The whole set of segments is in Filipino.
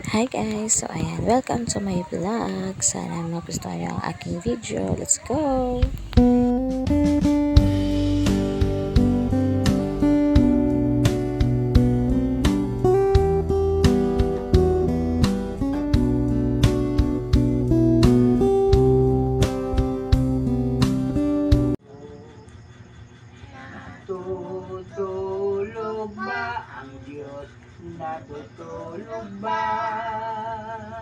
Hi guys! So ayan, welcome to my vlog. Sana magustuhan nyo ang aking video. Let's go! Natutulog ba ang Diyos? Natutulog ba?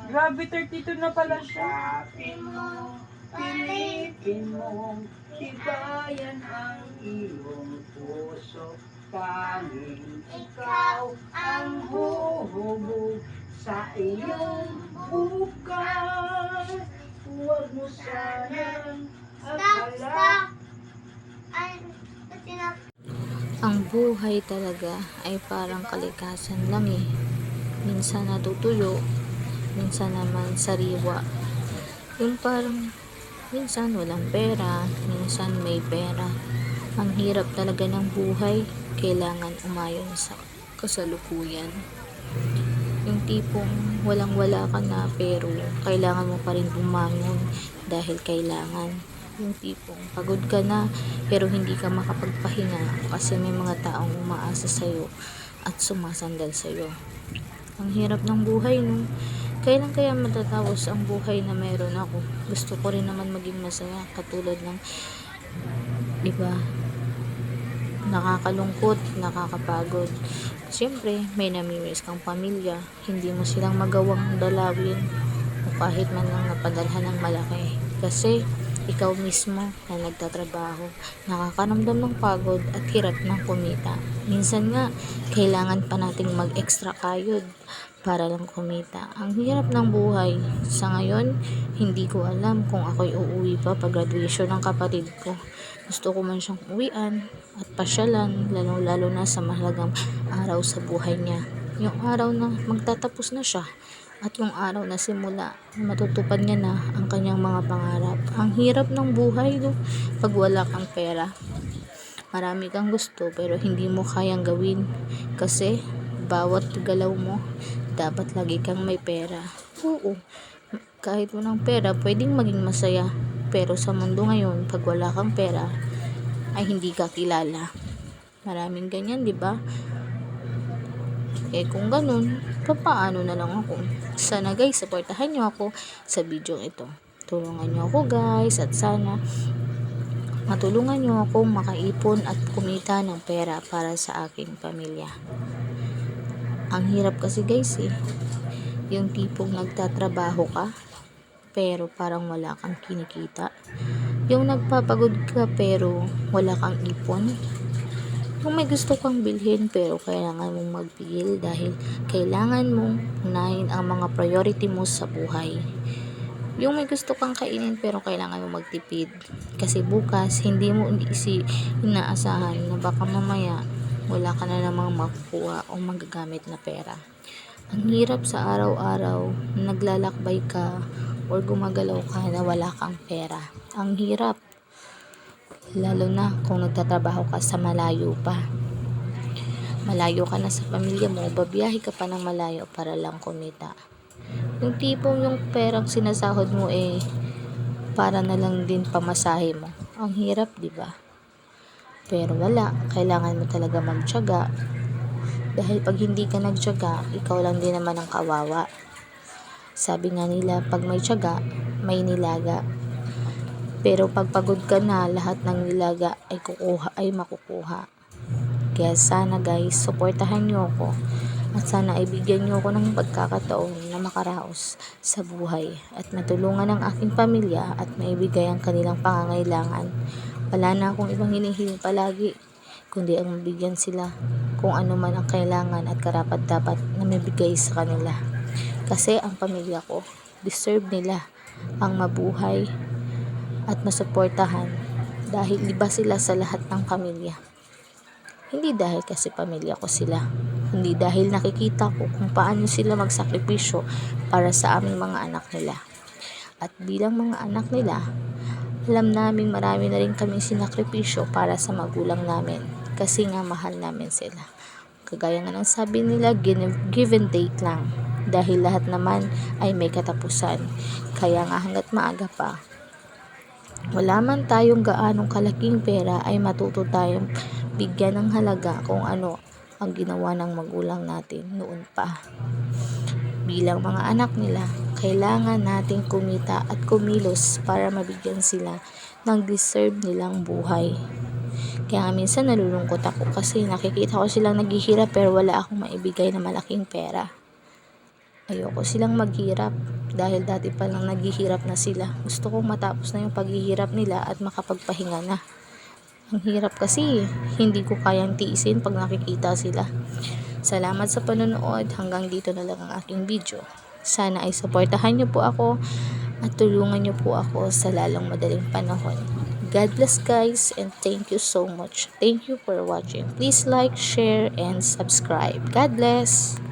Grabe, 32 na pala siya. Isipin mo, pilitin mo, tibayan ang iyong puso. Tanging ikaw ang huhubog sa iyong bukas. Huwag mo sanang akala. Ang buhay talaga ay parang kalikasan lang eh. Minsan natutuyo, minsan naman sariwa. Yung parang minsan walang pera, minsan may pera. Ang hirap talaga ng buhay, kailangan umayon sa kasalukuyan. Yung tipong walang-wala ka na pero kailangan mo pa rin bumangon dahil kailangan. Yung tipong pagod ka na pero hindi ka makapagpahinga kasi may mga taong umaasa sa'yo at sumasandal sa'yo. Ang hirap ng buhay, no? Kailan kaya matatapos ang buhay na meron ako? Gusto ko rin naman maging masaya katulad ng iba. Nakakalungkot, nakakapagod. Siyempre, may namimiss kang pamilya. Hindi mo silang magawang dalawin o kahit man lang napadalhan ng malaki. Kasi ikaw mismo na nagtatrabaho, nakakaramdam ng pagod at hirap ng kumita. Minsan nga, kailangan pa nating mag-extra kayod para lang kumita. Ang hirap ng buhay. Sa ngayon, hindi ko alam kung ako'y uuwi pa pag graduation ng kapatid ko. Gusto ko man siyang uwian at pasyalan, lalo na sa mahalagang araw sa buhay niya. Yung araw na magtatapos na siya at yung araw na simula, matutupad niya na ang kanyang mga pangarap. Ang hirap ng buhay, no? Pag wala kang pera. Marami kang gusto pero hindi mo kayang gawin kasi bawat galaw mo, dapat lagi kang may pera. Oo, kahit walang pera, pwedeng maging masaya. Pero sa mundo ngayon, pag wala kang pera, ay hindi ka kilala. Maraming ganyan, di ba? Kung ganun, paano na lang ako? Sana guys, supportahan nyo ako sa video ito. Tulungan nyo ako guys at sana matulungan nyo ako makaipon at kumita ng pera para sa aking pamilya. Ang hirap kasi guys eh. Yung tipong nagtatrabaho ka pero parang wala kang kinikita. Yung nagpapagod ka pero wala kang ipon. Kung may gusto kang bilhin pero kailangan mong magpigil dahil kailangan mong unahin ang mga priority mo sa buhay. Yung may gusto kang kainin pero kailangan mong magtipid kasi bukas hindi mo inaasahan na baka mamaya wala ka na namang makukuha o magagamit na pera. Ang hirap sa araw-araw na naglalakbay ka o gumagalaw ka na wala kang pera. Ang hirap. Lalo na kung nagtatrabaho ka sa malayo pa. Malayo ka na sa pamilya mo, babiyahe ka pa ng malayo para lang kumita. Yung tipong yung perang sinasahod mo para na lang din pamasahe mo. Ang hirap, di ba? Pero wala, kailangan mo talaga magtiyaga. Dahil pag hindi ka nagtiyaga, ikaw lang din naman ang kawawa. Sabi nga nila, pag may tiyaga, may nilaga. Pero pag pagod ka na, lahat ng nilaga ay makukuha. Kaya sana guys, suportahan nyo ako. At sana ibigyan nyo ako ng pagkakataon na makaraos sa buhay. At matulungan ang aking pamilya at maibigay ang kanilang pangangailangan. Wala na akong ibang hinihiling palagi, kundi ang mabigyan sila kung ano man ang kailangan at karapat-dapat na mabigay sa kanila. Kasi ang pamilya ko, deserve nila ang mabuhay at masuportahan dahil iba sila sa lahat ng pamilya. Hindi dahil kasi pamilya ko sila, hindi dahil nakikita ko kung paano sila magsakripisyo para sa aming mga anak nila. At bilang mga anak nila, alam namin marami na rin kaming sinakripisyo para sa magulang namin kasi nga mahal namin sila. Kagaya nga ng sabi nila, give and take lang. dahil lahat naman ay may katapusan. Kaya nga hanggat maaga pa, wala man tayong gaanong kalaking pera, ay matuto tayong bigyan ng halaga kung ano ang ginawa ng magulang natin noon pa. Bilang mga anak nila, kailangan nating kumita at kumilos para mabigyan sila ng deserve nilang buhay. Kaya minsan nalulungkot ako kasi nakikita ko silang naghihirap pero wala akong maibigay na malaking pera. Ayoko silang maghirap dahil dati pa lang naghihirap na sila. Gusto kong matapos na yung paghihirap nila at makapagpahinga na. Ang hirap kasi, hindi ko kayang tiisin pag nakikita sila. Salamat sa panonood. Hanggang dito na lang ang aking video. Sana ay suportahan niyo po ako at tulungan niyo po ako sa lalong madaling panahon. God bless guys, and thank you so much. Thank you for watching. Please like, share, and subscribe. God bless!